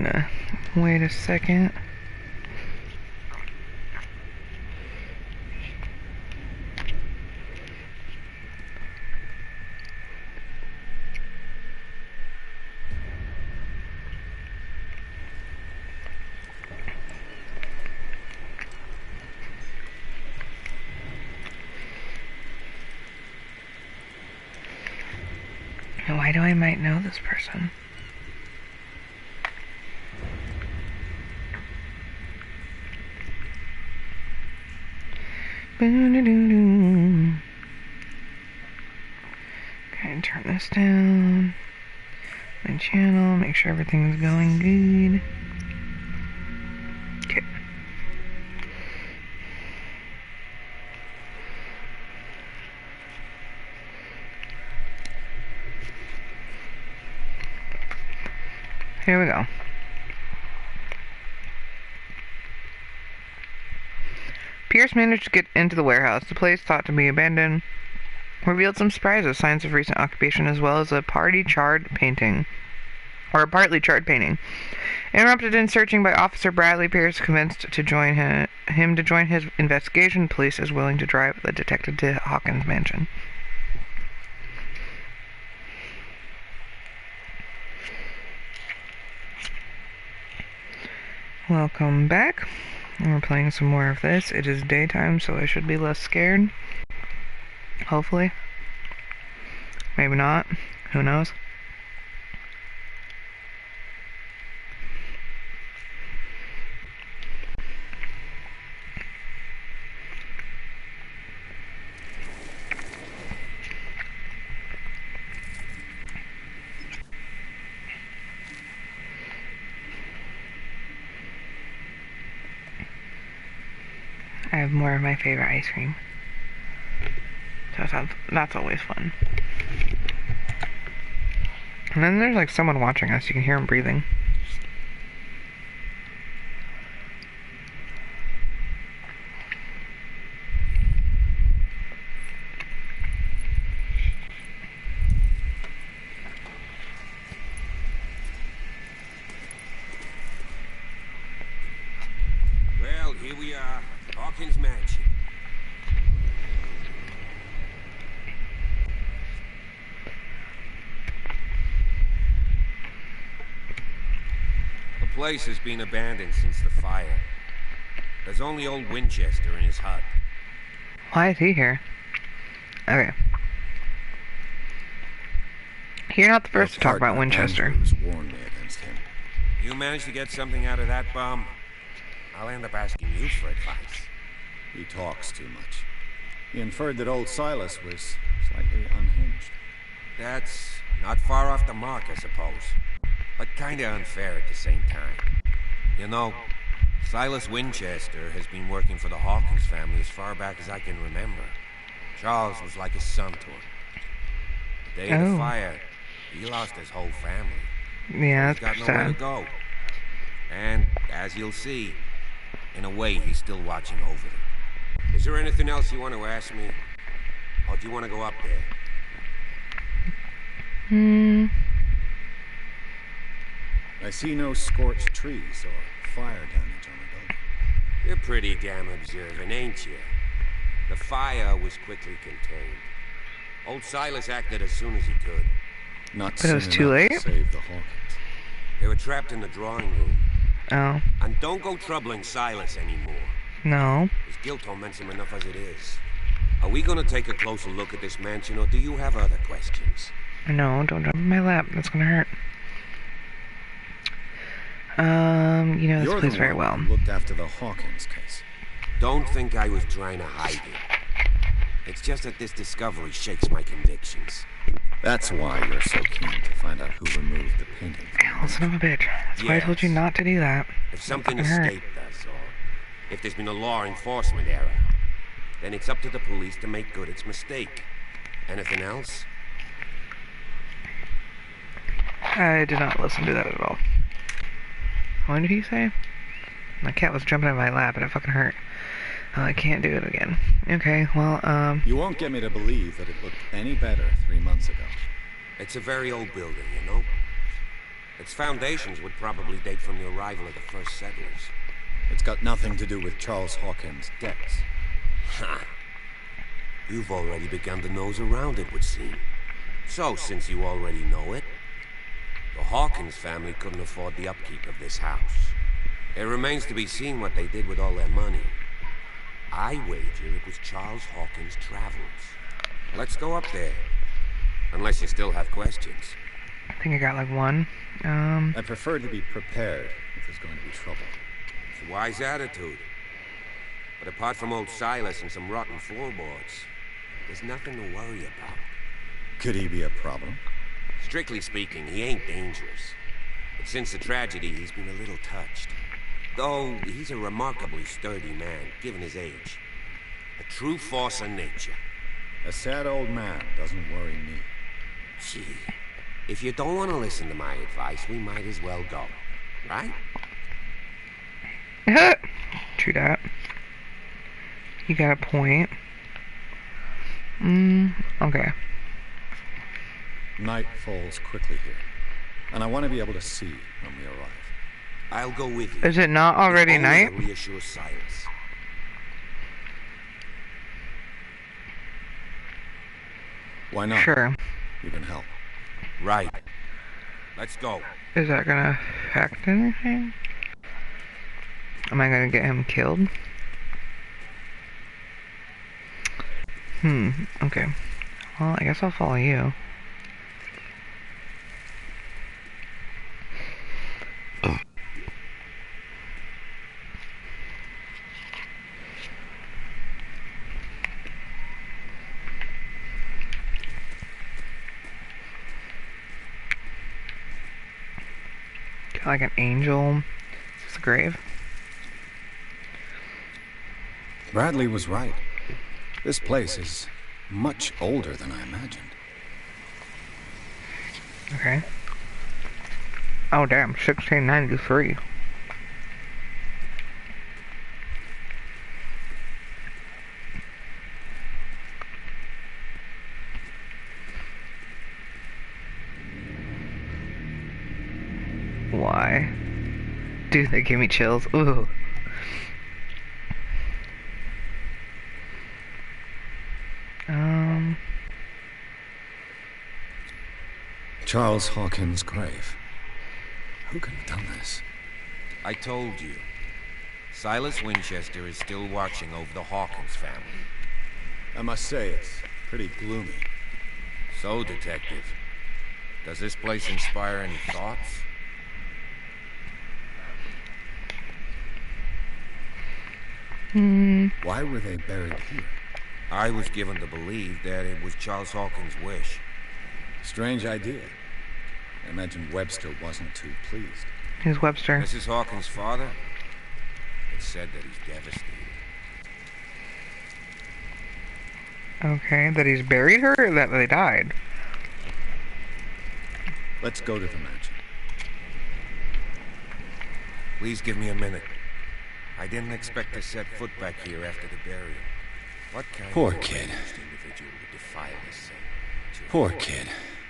gonna wait a second. Why do I might know this person? Okay, turn this down. My channel, make sure everything's going good. Okay. Here we go. Pierce managed to get into the warehouse. The place, thought to be abandoned, revealed some surprises, signs of recent occupation, as well as a partly charred painting. Interrupted in searching by Officer Bradley, Pierce convinced to join him to join his investigation. Police is willing to drive the detective to Hawkins' mansion. Welcome back. And we're playing some more of this. It is daytime, so I should be less scared. Hopefully. Maybe not. Who knows? I have more of my favorite ice cream. So that's always fun. And then there's like someone watching us. You can hear him breathing. Well, here we are. Hawkins' mansion. The place has been abandoned since the fire. There's only old Winchester in his hut. Why is he here? Okay. You're not the first to talk about Winchester. Warned me against him. You managed to get something out of that bum? I'll end up asking you for advice. He talks too much. He inferred that old Silas was slightly unhinged. That's not far off the mark, I suppose. But kinda unfair at the same time. You know, Silas Winchester has been working for the Hawkins family as far back as I can remember. Charles was like a son to him. The day of the fire, he lost his whole family. Yeah, He's that's got nowhere sad. to go. And, as you'll see, in a way, he's still watching over them. Is there anything else you want to ask me? Or do you want to go up there? I see no scorched trees or fire damage on the building. You're pretty damn observant, ain't you? The fire was quickly contained. Old Silas acted as soon as he could. Not But it was soon too enough to late? save the Hawkins. They were trapped in the drawing room. Oh, And don't go troubling Silas anymore. no. His guilt torments him enough as it is. Are we gonna take a closer look at this mansion, or do you have other questions? No, don't jump in my lap. That's gonna hurt. You know this You're place the very one well. who looked after the Hawkins case. Don't think I was trying to hide it. It's just that this discovery shakes my convictions. That's why you're so keen to find out who removed the painting from Hell, son of a bitch. That's why I told you Yes. not to do that. If something fucking hurt. escaped us, or if there's been a law enforcement error, then it's up to the police to make good its mistake. Anything else? I did not listen to that at all. What did he say? My cat was jumping in my lap and it fucking hurt. I can't do it again. Okay, well, You won't get me to believe that it looked any better 3 months ago. It's a very old building, you know? Its foundations would probably date from the arrival of the first settlers. It's got nothing to do with Charles Hawkins' debts. Ha! You've already begun to nose around it, would seem. So, since you already know it, the Hawkins family couldn't afford the upkeep of this house. It remains to be seen what they did with all their money. I wager it was Charles Hawkins' travels. Let's go up there. Unless you still have questions. I think I got like one. I prefer to be prepared if there's going to be trouble. It's a wise attitude. But apart from old Silas and some rotten floorboards, there's nothing to worry about. Could he be a problem? Strictly speaking, he ain't dangerous. But since the tragedy, he's been a little touched. Though he's a remarkably sturdy man, given his age. A true force of nature. A sad old man doesn't worry me. Gee, if you don't want to listen to my advice, we might as well go. Right? True that. You got a point. Okay. Night falls quickly here, and I want to be able to see when we arrive. I'll go with you. Is it not already If only night? to reassure Silas. Why not? Sure. You can help. Right. Let's go. Is that gonna affect anything? Am I gonna get him killed? Okay. Well, I guess I'll follow you. Got like an angel. Is this a grave? Bradley was right. This place is much older than I imagined. Okay. Oh damn, 1693. Why? Dude, that gave me chills. Ooh. Charles Hawkins' grave. Who could have done this? I told you. Silas Winchester is still watching over the Hawkins family. I must say, it's pretty gloomy. So, Detective, does this place inspire any thoughts? Why were they buried here? I was given to believe that it was Charles Hawkins' wish. Strange idea. I imagine Webster wasn't too pleased. Who's Webster? Mrs. Hawkins' father? It's said that he's devastated. Okay, that he's buried her or that they died? Let's go to the mansion. Please give me a minute. I didn't expect to set foot back here after the burial. What kind Poor of kid. outrageous individual would defile this saint? Poor kid.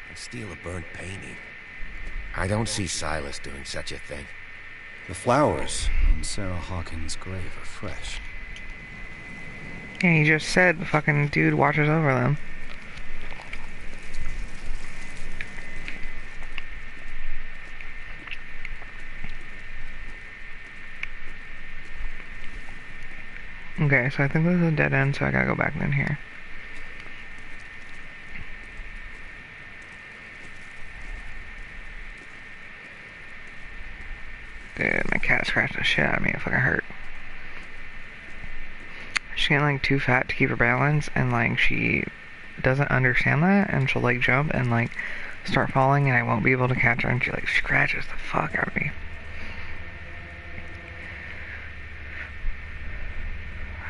And steal a burnt painting? I don't see Silas doing such a thing. The flowers on Sarah Hawkins' grave are fresh. Yeah, he just said the fucking dude watches over them. Okay, so I think this is a dead end, so I gotta go back in here. Dude, my cat scratched the shit out of me. It fucking hurt. She's getting like too fat to keep her balance, and like she doesn't understand that, and she'll like jump and like start falling, and I won't be able to catch her, and she like scratches the fuck out of me.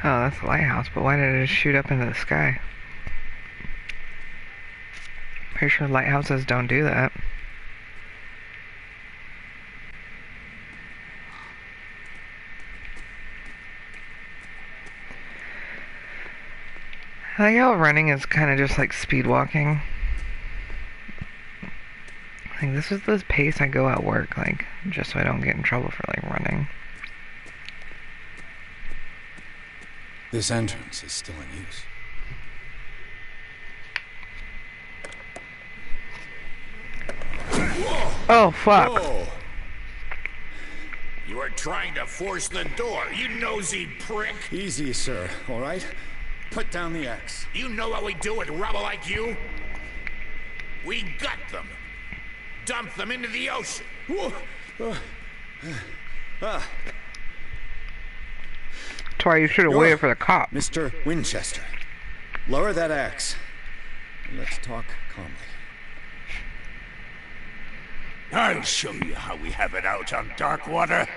Oh, that's the lighthouse, but why did it just shoot up into the sky? Pretty sure lighthouses don't do that. I like how running is kind of just like speed walking. Like Like, this is the pace I go at work, like, just so I don't get in trouble for, like, running. This entrance is still in use. Oh, fuck. Whoa. You are trying to force the door, you nosy prick! Easy, sir, all right? Put down the axe. You know what we do with rubble like you? We gut them. Dump them into the ocean. That's why you should have waited for the cop. Mr. Winchester, lower that axe. And let's talk calmly. I'll show you how we have it out on dark water.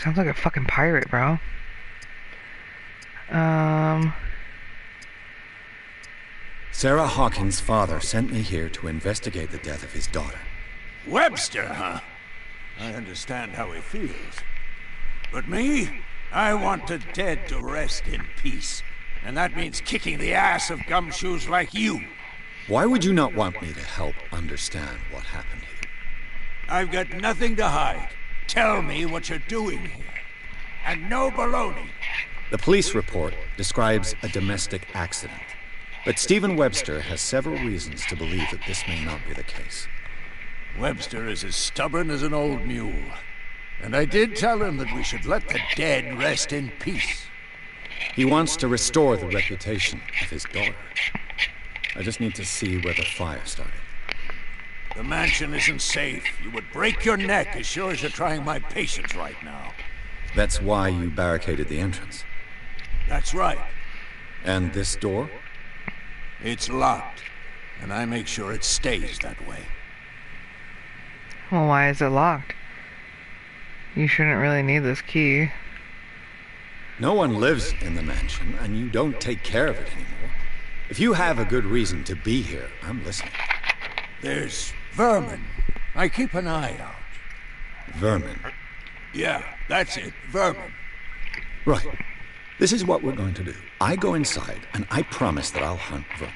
Sounds like a fucking pirate, bro. Sarah Hawkins' father sent me here to investigate the death of his daughter. Webster, huh? I understand how he feels. But me? I want the dead to rest in peace. And that means kicking the ass of gumshoes like you. Why would you not want me to help understand what happened here? I've got nothing to hide. Tell me what you're doing here. And no baloney. The police report describes a domestic accident. But Stephen Webster has several reasons to believe that this may not be the case. Webster is as stubborn as an old mule. And I did tell him that we should let the dead rest in peace. He wants to restore the reputation of his daughter. I just need to see where the fire started. The mansion isn't safe. You would break your neck as sure as you're trying my patience right now. That's why you barricaded the entrance. That's right. And this door? It's locked. And I make sure it stays that way. Well, why is it locked? You shouldn't really need this key. No one lives in the mansion, and you don't take care of it anymore. If you have a good reason to be here, I'm listening. There's vermin. I keep an eye out. Vermin? Yeah, that's it. Vermin. Right. This is what we're going to do. I go inside, and I promise that I'll hunt vermin.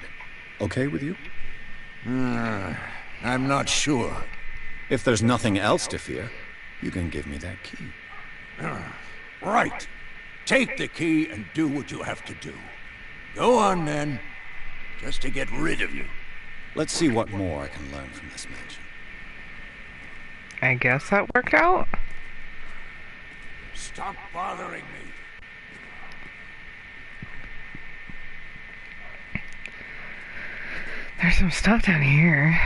Okay with you? I'm not sure. If there's nothing else to fear, you can give me that key. Right. Take the key and do what you have to do. Go on, then. Just to get rid of you. Let's see what more I can learn from this mansion. I guess that worked out. Stop bothering me. There's some stuff down here.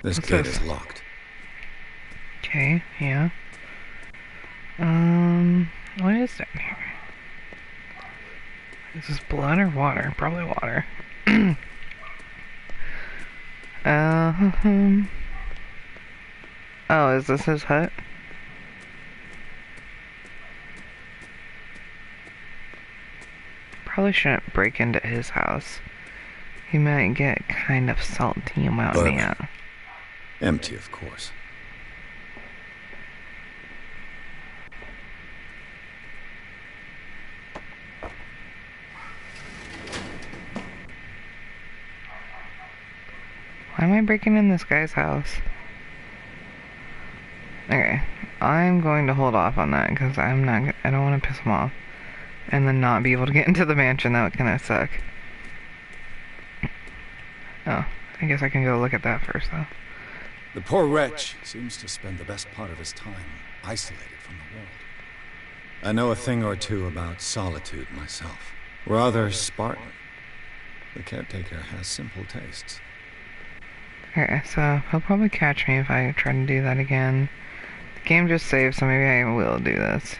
This What's gate this? is locked. Okay, yeah. What is down here? Is this blood or water? Probably water. Oh, is this his hut? Probably shouldn't break into his house. He might get kind of salty about me. Empty, of course. Why am I breaking in this guy's house? Okay, I'm going to hold off on that because I don't want to piss him off. And then not be able to get into the mansion. That would kind of suck. Oh, I guess I can go look at that first, though. The poor wretch seems to spend the best part of his time isolated from the world. I know a thing or two about solitude myself. Rather Spartan. The caretaker has simple tastes. Okay, so he'll probably catch me if I try to do that again. The game just saved, so maybe I will do this.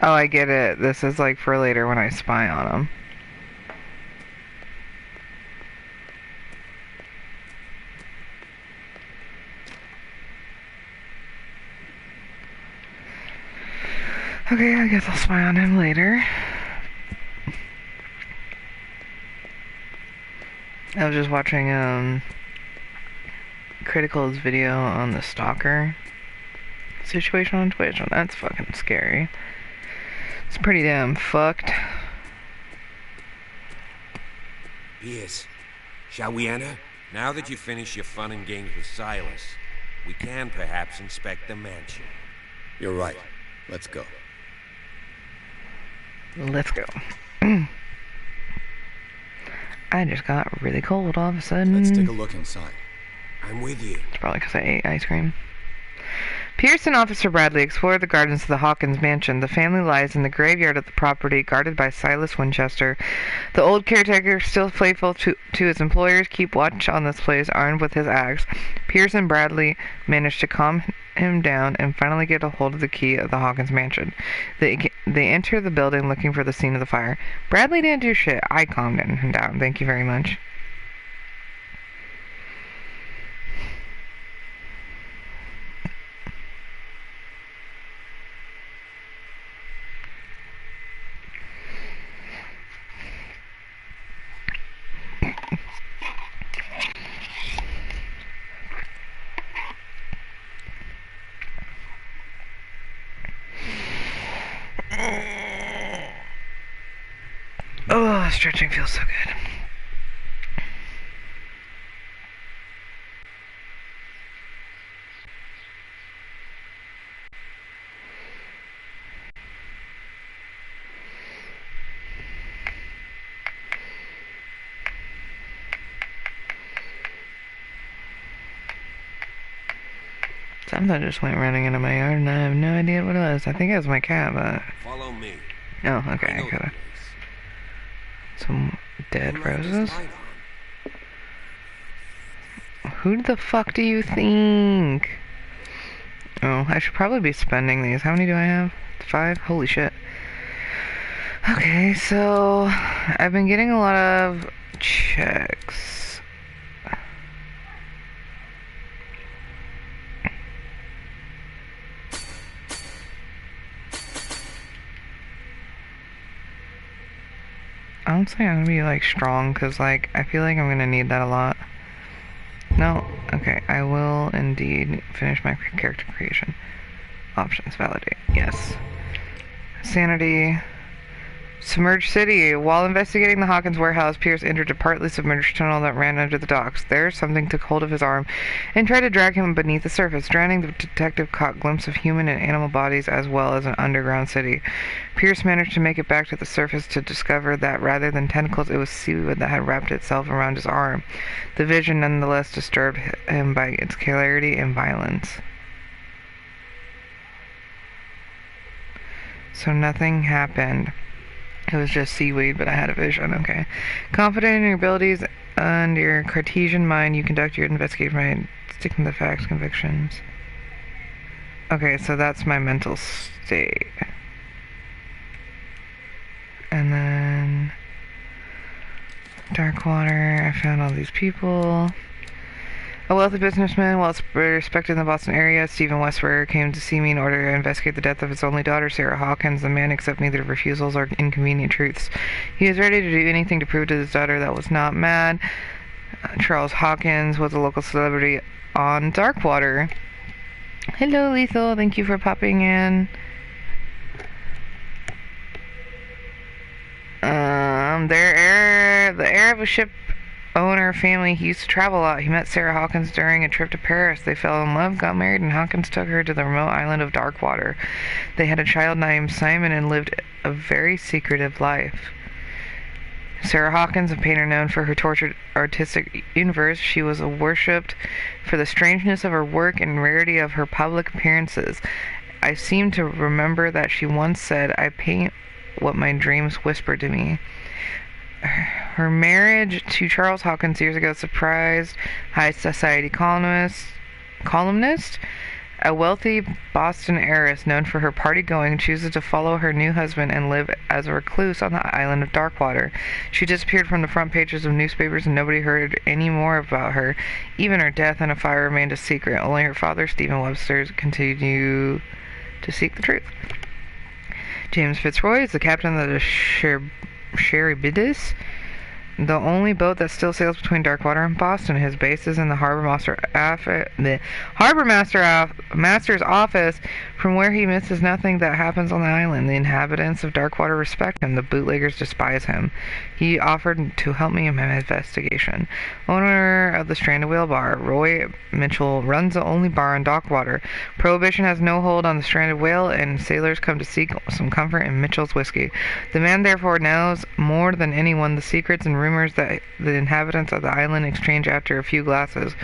Oh, I get it. This is like for later when I spy on him. Okay, I guess I'll spy on him later. I was just watching Critical's video on the stalker situation on Twitch, and that's fucking scary. It's pretty damn fucked. Pierce, shall we enter? Now that you finish your fun and games with Silas, we can perhaps inspect the mansion. You're right. Let's go. Let's go. I just got really cold all of a sudden. Let's take a look inside. I'm with you. It's probably because I ate ice cream. Pierce and Officer Bradley explore the gardens of the Hawkins mansion. The family lies in the graveyard of the property, guarded by Silas Winchester. The old caretaker, still faithful to his employers, keep watch on this place, armed with his axe. Pierce and Bradley manage to calm him down and finally get a hold of the key of the Hawkins mansion. They enter the building looking for the scene of the fire. Bradley didn't do shit. I calmed him down. Thank you very much. Oh, stretching feels so good. Something just went running into my yard and I have no idea what it was. I think it was my cat, but... Follow me. Oh, okay, I could've... Some dead roses? Who the fuck do you think? Oh, I should probably be spending these. How many do I have? 5? Holy shit. Okay, so... I've been getting a lot of checks. I don't think I'm gonna be, like, strong, because, like, I feel like I'm gonna need that a lot. No? Okay, I will indeed finish my character creation. Options, validate. Yes. Sanity. Submerged City. While investigating the Hawkins warehouse, Pierce entered a partly submerged tunnel that ran under the docks. There, something took hold of his arm and tried to drag him beneath the surface. Drowning, the detective caught a glimpse of human and animal bodies as well as an underground city. Pierce managed to make it back to the surface to discover that rather than tentacles, it was seaweed that had wrapped itself around his arm. The vision nonetheless disturbed him by its clarity and violence. So nothing happened. It was just seaweed, but I had a vision. Okay. Confident in your abilities and your Cartesian mind, you conduct your investigation by sticking to the facts, convictions. Okay, so that's my mental state. And then... Darkwater, I found all these people. A wealthy businessman, well respected in the Boston area, Stephen Westberg, came to see me in order to investigate the death of his only daughter, Sarah Hawkins. The man accepted neither refusals or inconvenient truths. He was ready to do anything to prove to his daughter that was not mad. Charles Hawkins was a local celebrity on Darkwater. Hello, Lethal. Thank you for popping in. The heir of a ship owner family. He used to travel a lot. He met Sarah Hawkins during a trip to Paris. They fell in love, got married, and Hawkins took her to the remote island of Darkwater. They had a child named Simon and lived a very secretive life. Sarah Hawkins, a painter known for her tortured artistic universe, she was worshipped for the strangeness of her work and rarity of her public appearances. I seem to remember that she once said, "I paint what my dreams whisper to me." Her marriage to Charles Hawkins years ago surprised high society columnist, a wealthy Boston heiress known for her party-going, chooses to follow her new husband and live as a recluse on the island of Darkwater. She disappeared from the front pages of newspapers and nobody heard any more about her. Even her death in a fire remained a secret. Only her father, Stephen Webster, continued to seek the truth. James Fitzroy is the captain of the Charybdis, the only boat that still sails between Darkwater and Boston. His base is in the master's office, from where he misses nothing that happens on the island. The inhabitants of Darkwater respect him. The bootleggers despise him. He offered to help me in my investigation. Owner of the Stranded Whale Bar, Roy Mitchell, runs the only bar on Darkwater. Prohibition has no hold on the stranded whale, and sailors come to seek some comfort in Mitchell's whiskey. The man therefore knows more than anyone the secrets and rumors that the inhabitants of the island exchange after a few glasses.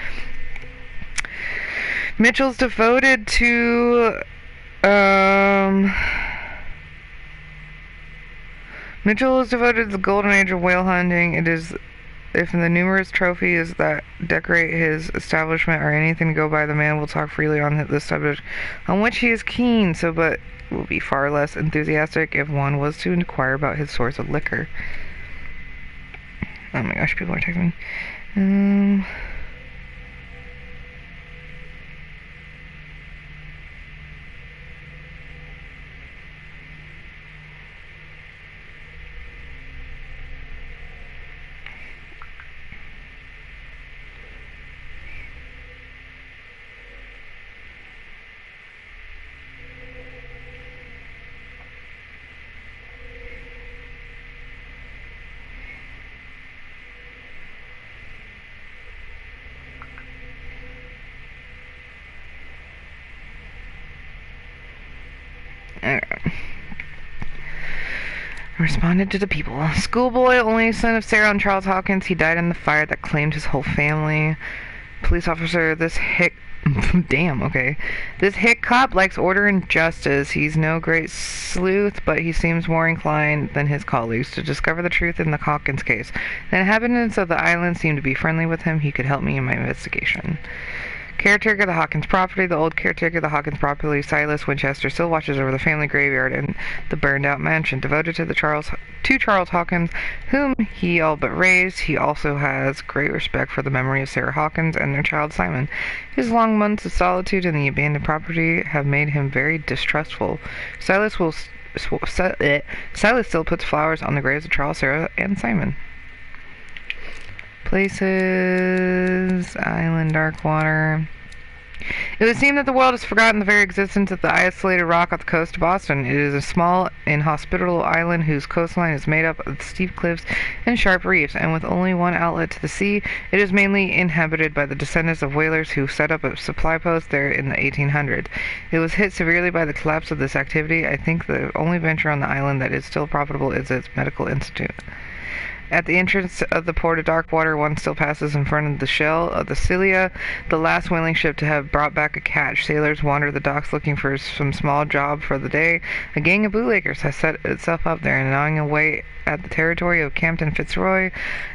Mitchell's devoted to Mitchell is devoted to the golden age of whale hunting. It is if the numerous trophies that decorate his establishment are anything to go by, the man will talk freely on this subject, on which he is keen, but will be far less enthusiastic if one was to inquire about his source of liquor. Oh my gosh, people are texting me. Responded to the people. Schoolboy, only son of Sarah and Charles Hawkins. He died in the fire that claimed his whole family. Police officer, this hick... Damn, okay. This hick cop likes order and justice. He's no great sleuth, but he seems more inclined than his colleagues to discover the truth in the Hawkins case. The inhabitants of the island seem to be friendly with him. He could help me in my investigation. Caretaker of the Hawkins property. The old caretaker of the Hawkins property, Silas Winchester, still watches over the family graveyard and the burned-out mansion. Devoted to Charles Hawkins, whom he all but raised, he also has great respect for the memory of Sarah Hawkins and their child Simon. His long months of solitude in the abandoned property have made him very distrustful. Silas still puts flowers on the graves of Charles, Sarah, and Simon. Places, island, Darkwater. It would seem that the world has forgotten the very existence of the isolated rock off the coast of Boston. It is a small, inhospitable island whose coastline is made up of steep cliffs and sharp reefs, and with only one outlet to the sea, it is mainly inhabited by the descendants of whalers who set up a supply post there in the 1800s. It was hit severely by the collapse of this activity. I think the only venture on the island that is still profitable is its medical institute. At the entrance of the port of Darkwater, one still passes in front of the shell of the Scylla, the last whaling ship to have brought back a catch. Sailors wander the docks looking for some small job for the day. A gang of bootleggers has set itself up there, gnawing away at the territory of Captain Fitzroy,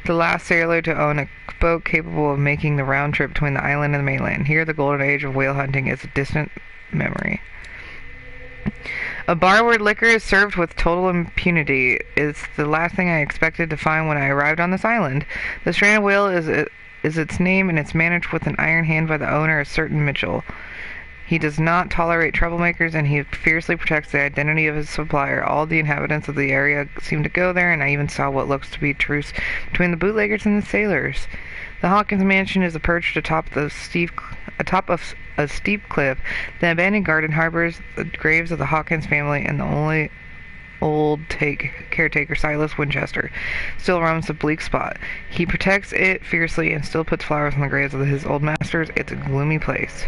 the last sailor to own a boat capable of making the round trip between the island and the mainland. Here, the golden age of whale hunting is a distant memory. A bar where liquor is served with total impunity is the last thing I expected to find when I arrived on this island. The stranded whale is its name, and it's managed with an iron hand by the owner, a certain Mitchell. He does not tolerate troublemakers, and he fiercely protects the identity of his supplier. All the inhabitants of the area seem to go there, and I even saw what looks to be a truce between the bootleggers and the sailors. The Hawkins mansion is perched atop of a steep cliff. The abandoned garden harbors the graves of the Hawkins family, and the only caretaker, Silas Winchester, still roams the bleak spot. He protects it fiercely and still puts flowers on the graves of his old masters. It's a gloomy place.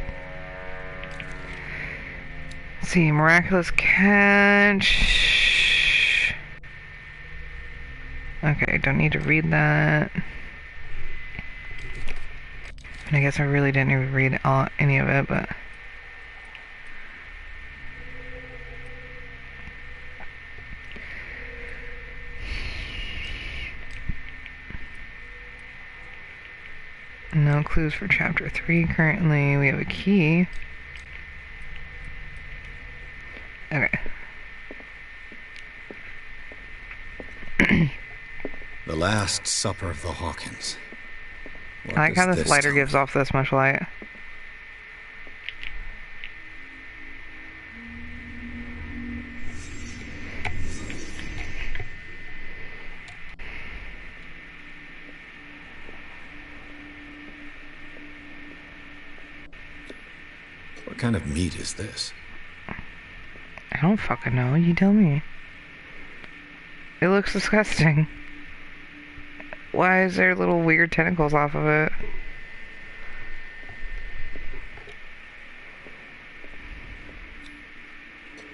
Let's see, miraculous catch. Okay, don't need to read that. And I guess I really didn't even read any of it, but... No clues for chapter 3 currently. We have a key. Okay. The Last Supper of the Hawkins. What I like how does this this lighter tell gives me? off this much light. kind of meat is this? I don't fucking know. You tell me. It looks disgusting. Why is there little weird tentacles off of it?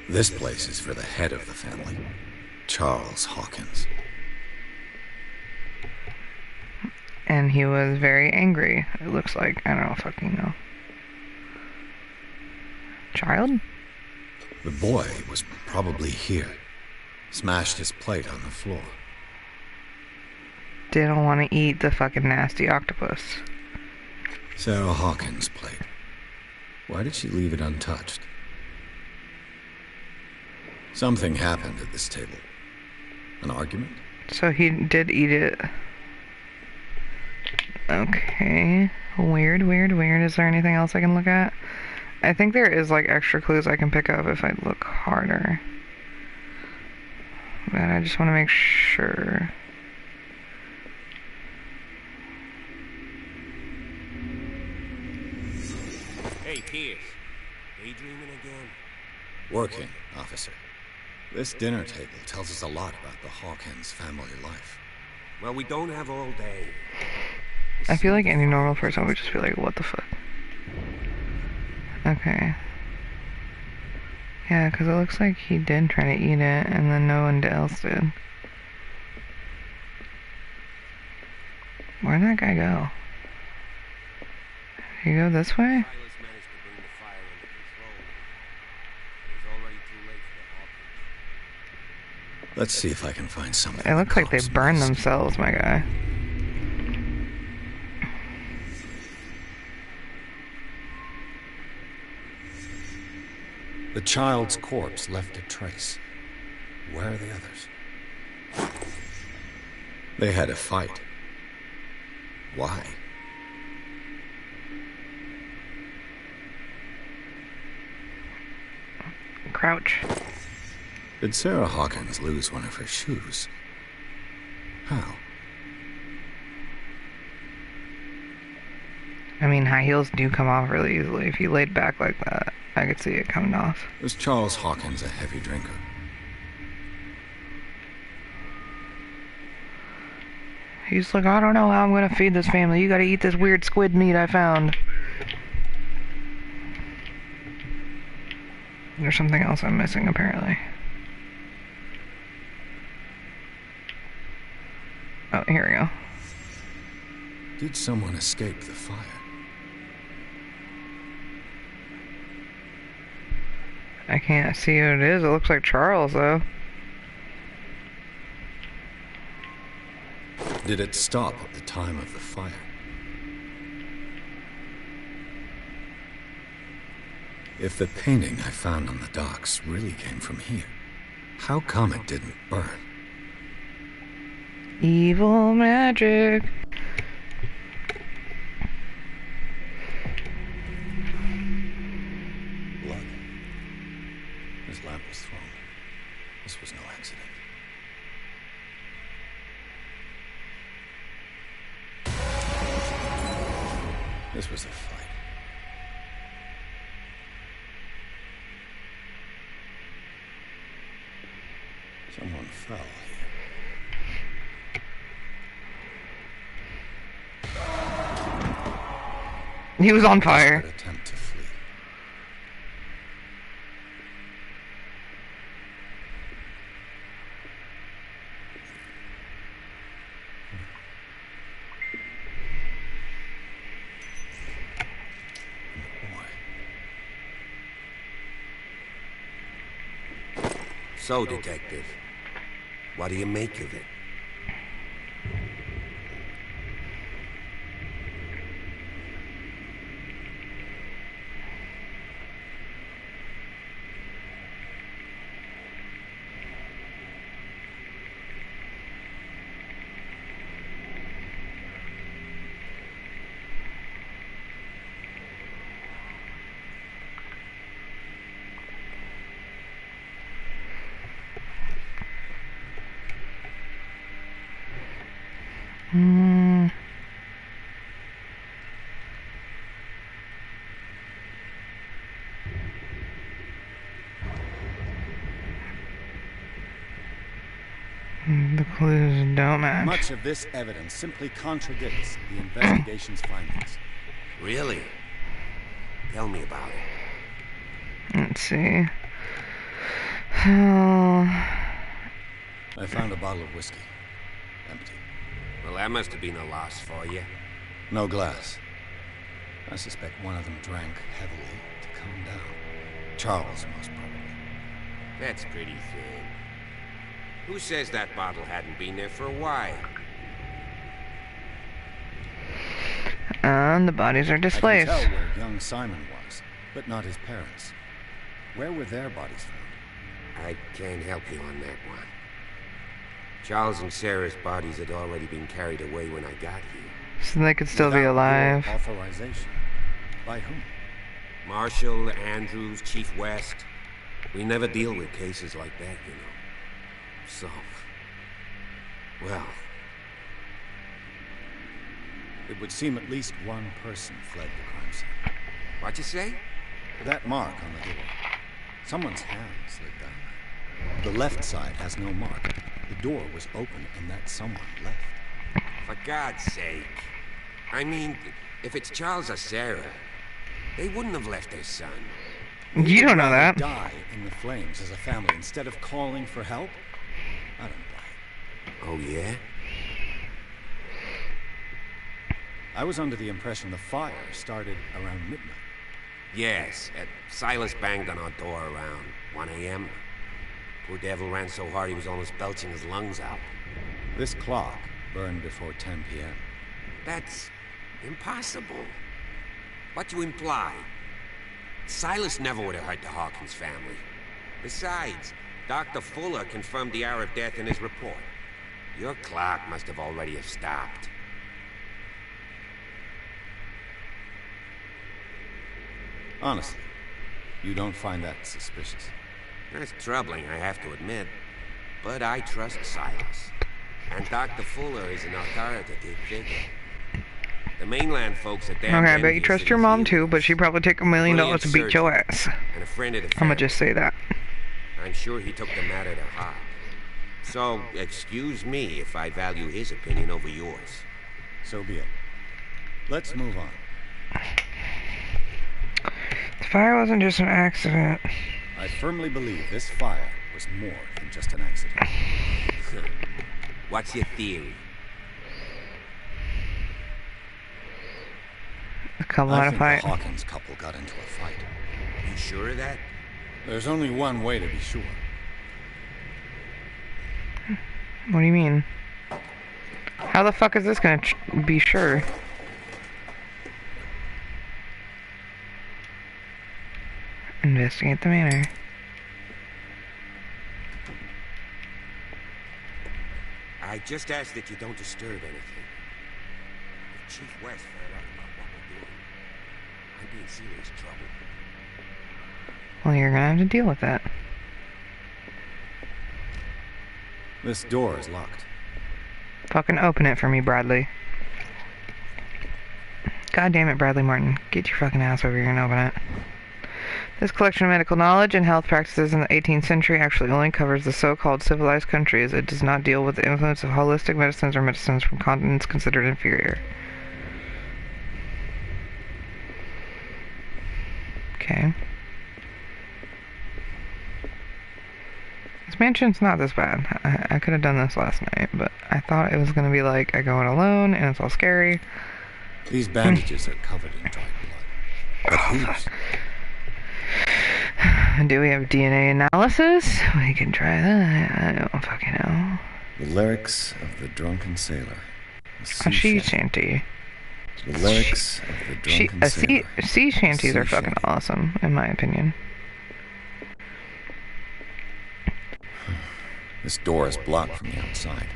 This place is for the head of the family, Charles Hawkins. And he was very angry, it looks like. I don't fucking know. Child? The boy was probably here. Smashed his plate on the floor. Didn't want to eat the fucking nasty octopus. Sarah Hawkins' plate. Why did she leave it untouched? Something happened at this table. An argument? So he did eat it. Okay. Weird, weird, weird. Is there anything else I can look at? I think there is like extra clues I can pick up if I look harder. But I just want to make sure. Hey, Pierce. Daydreaming again? Working, officer. This dinner table tells us a lot about the Hawkins family life. Well, we don't have all day. I feel like any normal person would just be like, what the fuck? Okay. Yeah, because it looks like he did try to eat it, and then no one else did. Where'd that guy go? Did he go this way? Silas managed to bring the fire under control. It was already too late for the Hawkins. Let's see if I can find something. It looks like they cops burned missed. themselves, my guy. The child's corpse left a trace. Where are the others? They had a fight. Why? Crouch. Did Sarah Hawkins lose one of her shoes? How? I mean, high heels do come off really easily. If you laid back like that, I could see it coming off. Was Charles Hawkins a heavy drinker? He's like, I don't know how I'm gonna feed this family. You gotta eat this weird squid meat I found. There's something else I'm missing, apparently. Oh, here we go. Did someone escape the fire? I can't see who it is. It looks like Charles, though. Did it stop at the time of the fire? If the painting I found on the docks really came from here, how come it didn't burn? Evil magic. Blood. His lamp was thrown. This was no accident. This was a fight. Someone fell here. He was on fire. Desperate attempt to flee. So, Detective, what do you make of it? don't match. Much of this evidence simply contradicts the investigation's findings. Really? Tell me about it. Let's see. Oh. I found a bottle of whiskey. Empty. Well, that must have been a loss for you. No glass. I suspect one of them drank heavily to calm down. Charles, most probably. That's pretty thin. Who says that bottle hadn't been there for a while? And the bodies are I displaced. can tell where young Simon was, but not his parents. Where were their bodies found? I can't help you on that one. Charles and Sarah's bodies had already been carried away when I got here. So they could still be Without alive. your authorization. By whom? Marshall, Andrews, Chief West. We never deal with cases like that, you know. So... well... It would seem at least one person fled the crime scene. What'd you say? That mark on the door. Someone's hand slid down there. The left side has no mark. The door was open and that someone left. For God's sake. I mean, if it's Charles or Sarah, they wouldn't have left their son. You don't know that. Die in the flames as a family instead of calling for help? I don't buy it. Oh, yeah? I was under the impression the fire started around midnight. Yes, Silas banged on our door around 1 a.m. Poor devil ran so hard he was almost belching his lungs out. This clock burned before 10 p.m. That's impossible. What you imply? Silas never would have hurt the Hawkins family. Besides, Dr. Fuller confirmed the hour of death in his report. Your clock must have already have stopped. Honestly, you don't find that suspicious? That's troubling, I have to admit. But I trust Silas. And Dr. Fuller is an authoritative figure. The mainland folks are damn Okay, I bet you envious trust of your his mom too, healings. but she'd probably take $1 million Brilliant to beat your surgeon, ass. And a friend of the I'ma family. just say that. I'm sure he took the matter to heart. So, excuse me if I value his opinion over yours. So be it. Let's move on. The fire wasn't just an accident. I firmly believe this fire was more than just an accident. What's your theory? A couple I had a think fight. the Hawkins couple got into a fight. You sure of that? There's only one way to be sure. What do you mean? How the fuck is this gonna be sure? Investigate the manor. I just ask that you don't disturb anything. If Chief West found out about what we're doing, I'd be in serious trouble. Well, you're gonna have to deal with that. This door is locked. Fucking open it for me, Bradley. God damn it, Bradley Martin. Get your fucking ass over here and open it. This collection of medical knowledge and health practices in the 18th century actually only covers the so-called civilized countries. It does not deal with the influence of holistic medicines or medicines from continents considered inferior. Okay. This mansion's not this bad. I could have done this last night, but I thought it was going to be like I go in alone and it's all scary. These bandages are covered in dried blood. But whose? Do we have DNA analysis? We can try that. I don't fucking know. The lyrics of the drunken sailor. A sea shanty. The lyrics of the drunken sailor. Sea shanties are Sea fucking shanty. awesome, in my opinion. This door is blocked from the outside.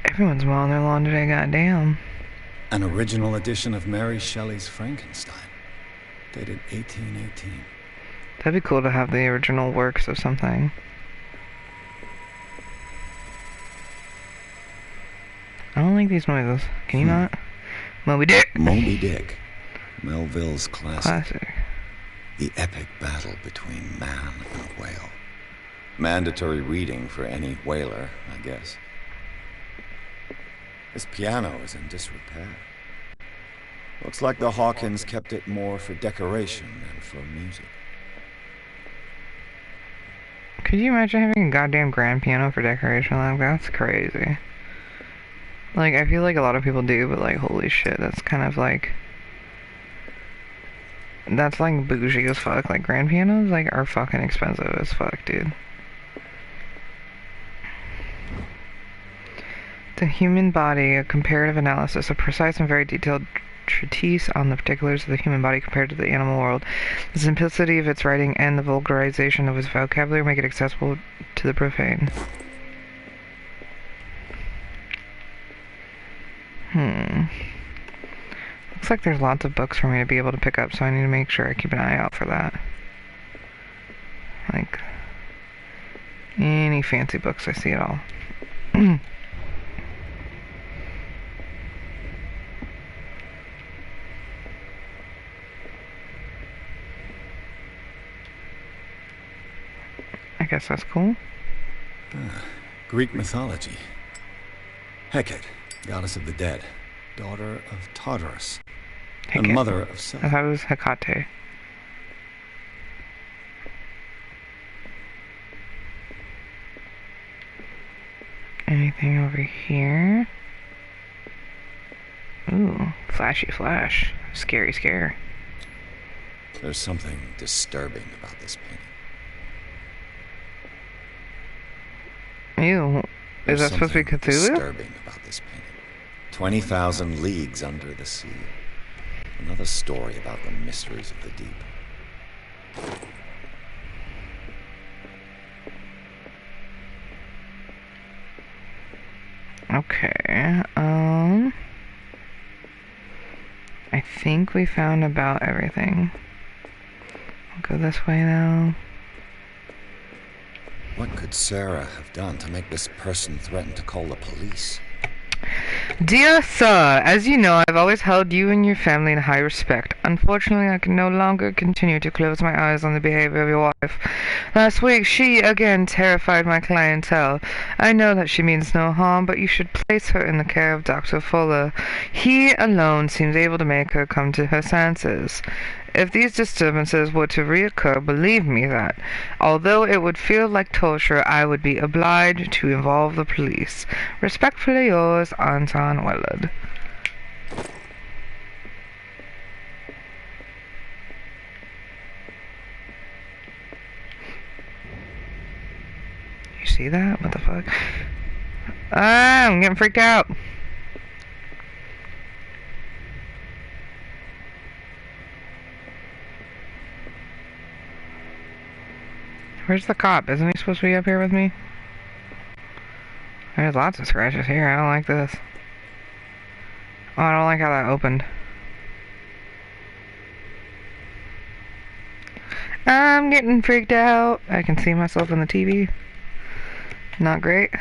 Everyone's mowing their lawn today, goddamn. An original edition of Mary Shelley's Frankenstein, dated 1818. That'd be cool to have the original works of something. I don't like these noises. Can you not? Moby Dick! Moby Dick. Melville's classic. Classic. The epic battle between man and whale. Mandatory reading for any whaler, I guess. This piano is in disrepair. Looks like the Hawkins kept it more for decoration than for music. Could you imagine having a goddamn grand piano for decoration? Like, that's crazy. Like, I feel like a lot of people do, but like, holy shit, that's kind of like... That's like bougie as fuck. Like, grand pianos, like, are fucking expensive as fuck, dude. The Human Body, a comparative analysis, a precise and very detailed treatise on the particulars of the human body compared to the animal world. The simplicity of its writing and the vulgarization of its vocabulary make it accessible to the profane. Looks like there's lots of books for me to be able to pick up, so I need to make sure I keep an eye out for that. Like, any fancy books I see at all. I guess that's cool. Greek mythology. Hecate, goddess of the dead, daughter of Tartarus, and mother of Seth. I thought it was Hecate. Anything over here? Ooh, flashy flash. Scary scare. There's something disturbing about this painting. Ew. Is that supposed to be Cthulhu? Disturbing about this painting. 20,000 leagues under the sea. Another story about the mysteries of the deep. Okay, I think we found about everything. I'll go this way now. What could Sarah have done to make this person threaten to call the police? Dear sir, as you know, I've always held you and your family in high respect. Unfortunately, I can no longer continue to close my eyes on the behavior of your wife. Last week, she again terrified my clientele. I know that she means no harm, but you should place her in the care of Dr. Fuller. He alone seems able to make her come to her senses. If these disturbances were to reoccur, believe me that, although it would feel like torture, I would be obliged to involve the police. Respectfully yours, Anton Willard. You see that? What the fuck? Ah, I'm getting freaked out. Where's the cop? Isn't he supposed to be up here with me? There's lots of scratches here. I don't like this. Oh, I don't like how that opened. I'm getting freaked out. I can see myself in the TV. Not great.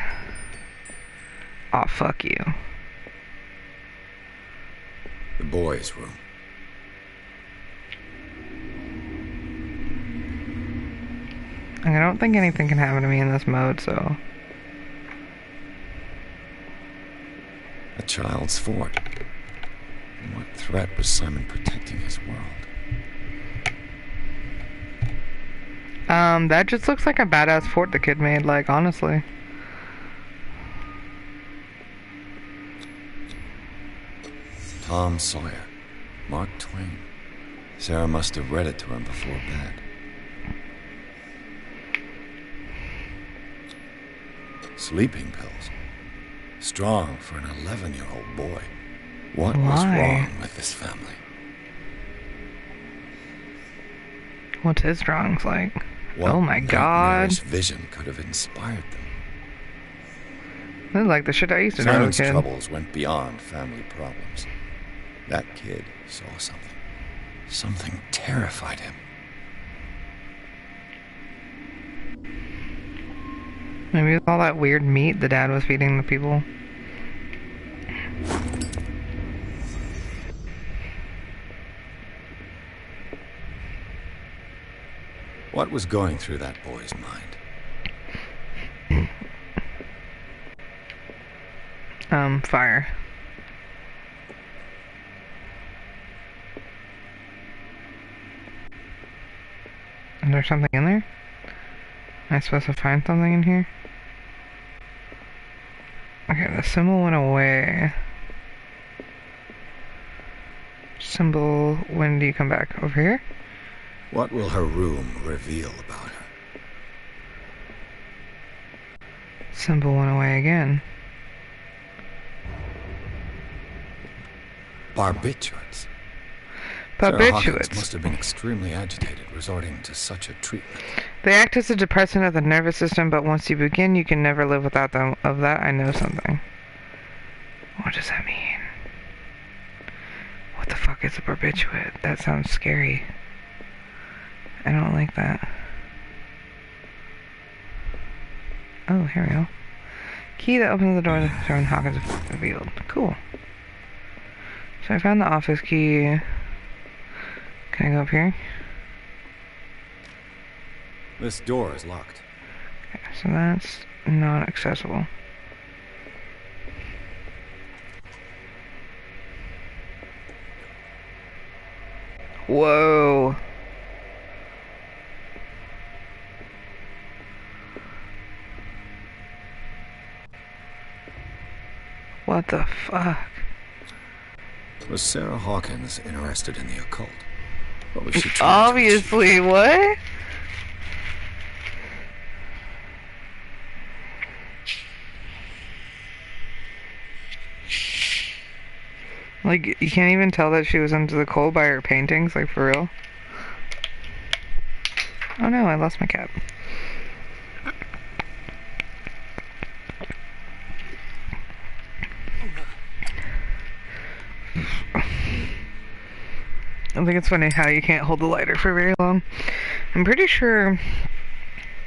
Oh, fuck you. The boys' room. I don't think anything can happen to me in this mode, so... A child's fort. In what threat was Simon protecting his world? That just looks like a badass fort the kid made, like, honestly. Tom Sawyer. Mark Twain. Sarah must have read it to him before bed. Sleeping pills. Strong for an 11-year-old boy. What was wrong with this family? What's his drawings like? What oh my god. Vision could have inspired them. This is like the shit I used to know as a Simon's kid. troubles went beyond family problems. That kid saw something. Something terrified him. Maybe it was all that weird meat the dad was feeding the people. What was going through that boy's mind? Fire. Is there something in there? Am I supposed to find something in here? Okay, the symbol went away. Symbol, when do you come back? Over here? What will her room reveal about her? Symbol went away again. Barbiturates. Sarah Hawkins Barbiturates. must have been extremely agitated, resorting to such a treatment. They act as a depressant of the nervous system, but once you begin, you can never live without them. Of that, I know something. What does that mean? What the fuck is a barbiturate? That sounds scary. I don't like that. Oh, here we go. Key that opens the door to Sarah Hawkins revealed. Cool. So I found the office key. Can I go up here? This door is locked. Okay, so that's not accessible. Whoa. What the fuck? Was Sarah Hawkins interested in the occult? What was she trying to Obviously, what? Like, you can't even tell that she was into the cold by her paintings, like, for real. Oh no, I lost my cap. I think it's funny how you can't hold the lighter for very long. I'm pretty sure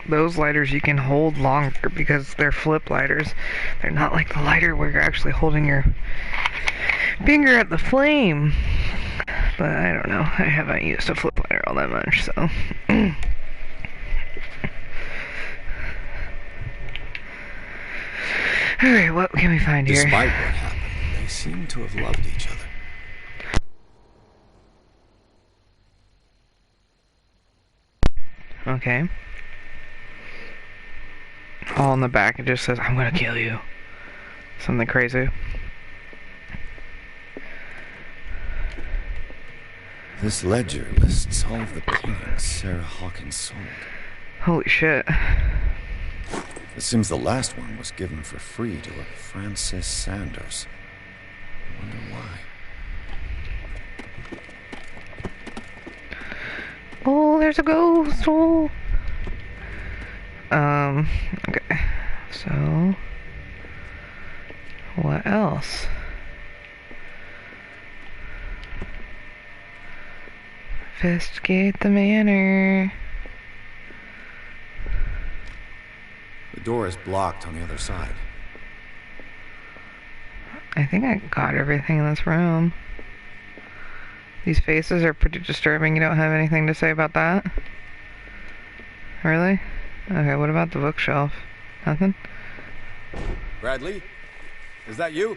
those lighters you can hold longer because they're flip lighters. They're not like the lighter where you're actually holding your finger at the flame. But I don't know. I haven't used a flip lighter all that much, so. Alright, what can we find here? Despite what happened, they seem to have loved each other. Okay. All in the back, it just says, I'm gonna kill you. Something crazy. This ledger lists all of the paintings Sarah Hawkins sold. Holy shit. It seems the last one was given for free to a Francis Sanders. I wonder why. Oh, there's a ghost! Oh. Okay. So, what else? Investigate the manor. The door is blocked on the other side. I think I got everything in this room. These faces are pretty disturbing. You don't have anything to say about that? Really? Okay, what about the bookshelf? Nothing? Bradley? Is that you?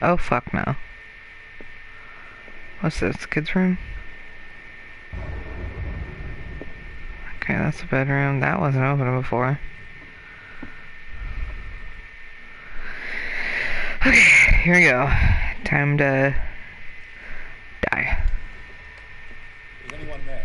Oh, fuck no. What's this? Kid's room? Okay, that's the bedroom. That wasn't open before. Okay, here we go. Time to die. Is anyone there?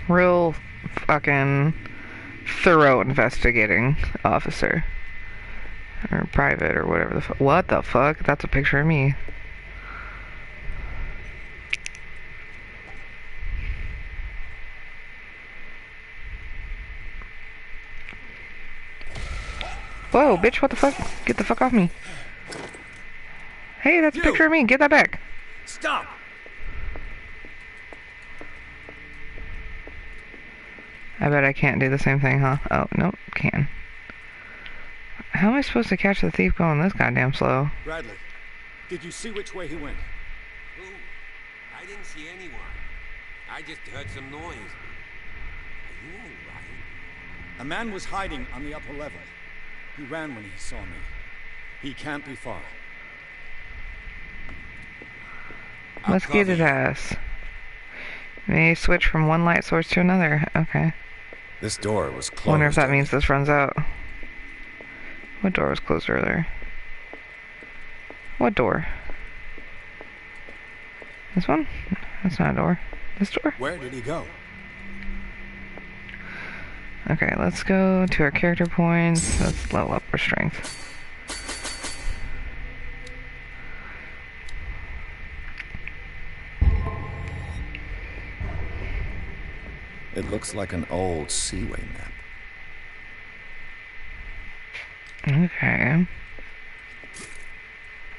Real fucking thorough investigating officer. Or private or whatever the fuck. What the fuck? That's a picture of me. Whoa, bitch, what the fuck? Get the fuck off me. Hey, that's a picture of me. Get that back. Stop! I bet I can't do the same thing, huh? Oh, nope, can. How am I supposed to catch the thief going this goddamn slow? Bradley, did you see which way he went? Who? I didn't see anyone. I just heard some noise. Are you all right? A man was hiding on the upper level. He ran when he saw me. He can't be far. Let's get his ass. May switch from one light source to another. Okay. This door was closed. Wonder if that means this runs out. What door was closed earlier? What door? This one? That's not a door. This door? Where did he go? Okay, let's go to our character points. Let's level up our strength. It looks like an old seaway map. Okay.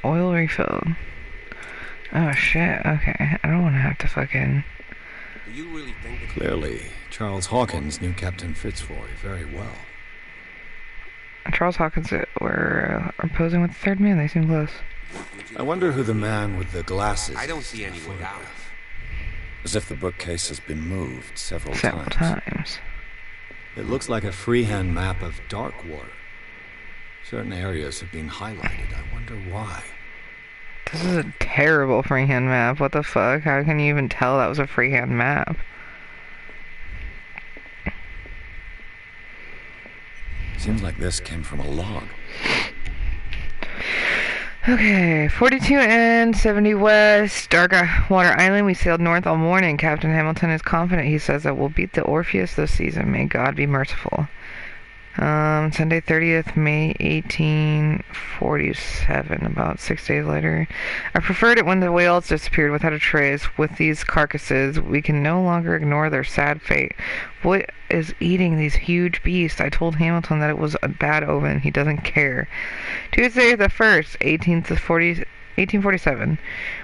Oil refilled. Oh shit, okay. I don't want to have to fucking... Do you really think that... Clearly, Charles Hawkins knew Captain Fitzroy very well. Charles Hawkins are posing with the third man. They seem close. I wonder who the man with the glasses I don't see any is. way out. As if the bookcase has been moved several Several times. It looks like a freehand map of dark water. Certain areas have been highlighted. I wonder why. This is a terrible freehand map. What the fuck? How can you even tell that was a freehand map? Seems like this came from a log. Okay, 42 and 70 west, Dark Water Island. We sailed north all morning. Captain Hamilton is confident. He says that we'll beat the Orpheus this season. May God be merciful. Sunday 30th, May 1847, about 6 days later. I preferred it when the whales disappeared without a trace. With these carcasses, we can no longer ignore their sad fate. What is eating these huge beasts? I told Hamilton that it was a bad omen. He doesn't care. Tuesday the 1st, 1847.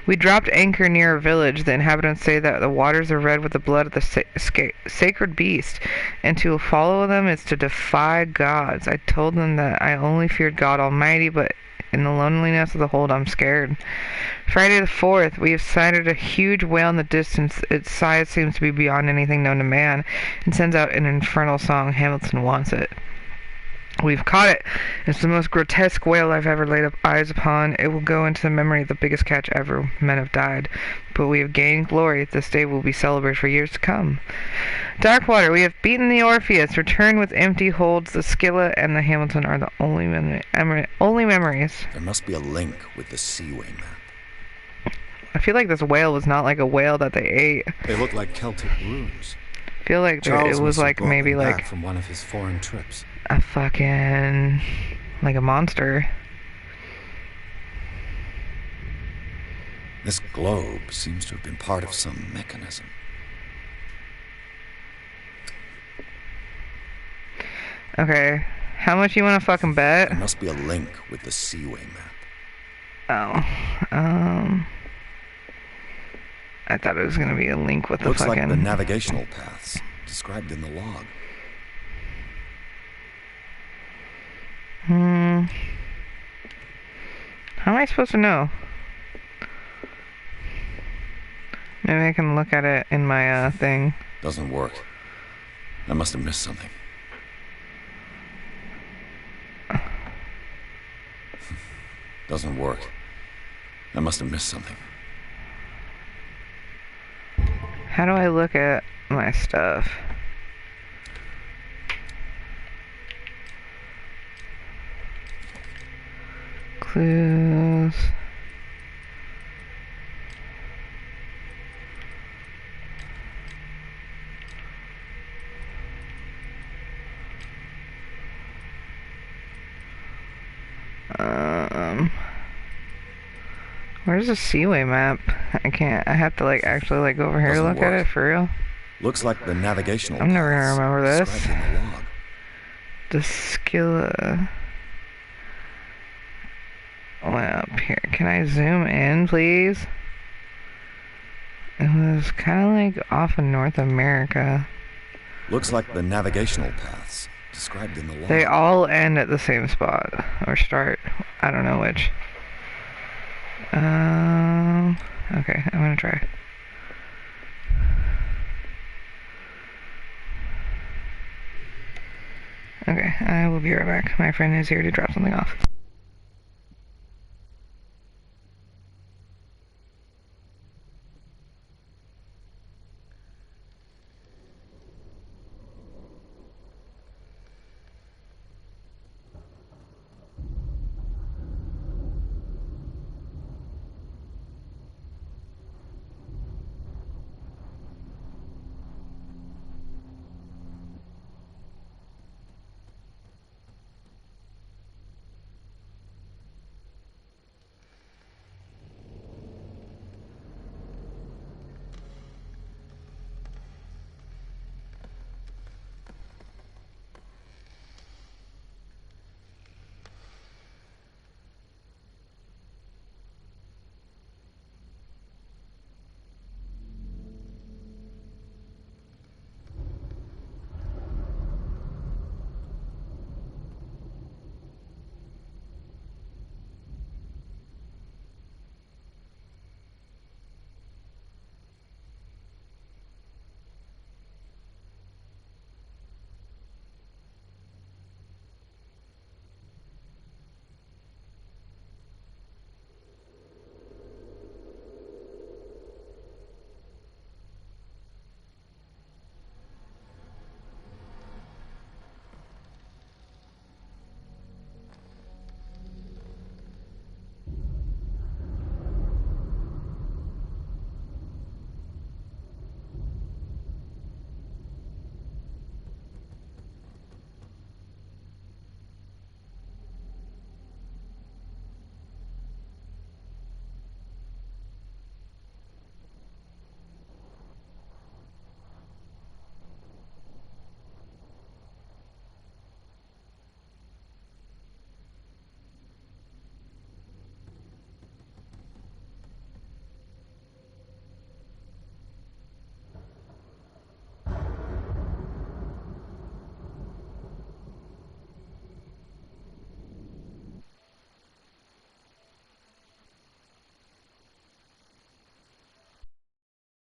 We dropped anchor near a village. The inhabitants say that the waters are red with the blood of the sacred beast, and to follow them is to defy gods. I told them that I only feared God Almighty, but in the loneliness of the hold, I'm scared. Friday the 4th, we have sighted a huge whale in the distance. Its size seems to be beyond anything known to man, and sends out an infernal song. Hamilton wants it. We've caught it. It's the most grotesque whale I've ever laid eyes upon. It will go into the memory of the biggest catch ever. Men have died. But we have gained glory. This day will be celebrated for years to come. Darkwater, we have beaten the Orpheus. Return with empty holds. The Scylla and the Hamilton are the only memories. There must be a link with the seaway map. I feel like this whale was not like a whale that they ate. They look like Celtic runes. I feel like it was like maybe like from one of his foreign trips. A fucking, like a monster. This globe seems to have been part of some mechanism. Okay, how much you want to fucking bet? There must be a link with the seaway Oh, map. I thought it was gonna be a link with the Looks fucking... like the navigational paths described in the log. How am I supposed to know? Maybe I can look at it in my thing. Doesn't work. I must have missed something. Doesn't work. I must have missed something. How do I look at my stuff? Clues. Where's the Seaway map? I can't. I have to like actually like go over here to look at it for real. Looks like the navigational. I'm never gonna remember this. described in the log. The Scylla. went up here. Can I zoom in, please? It was kind of like off of North America. Looks like the navigational paths described in the law. They all end at the same spot. Or start. I don't know which. Okay, I'm gonna try. Okay, I will be right back. My friend is here to drop something off.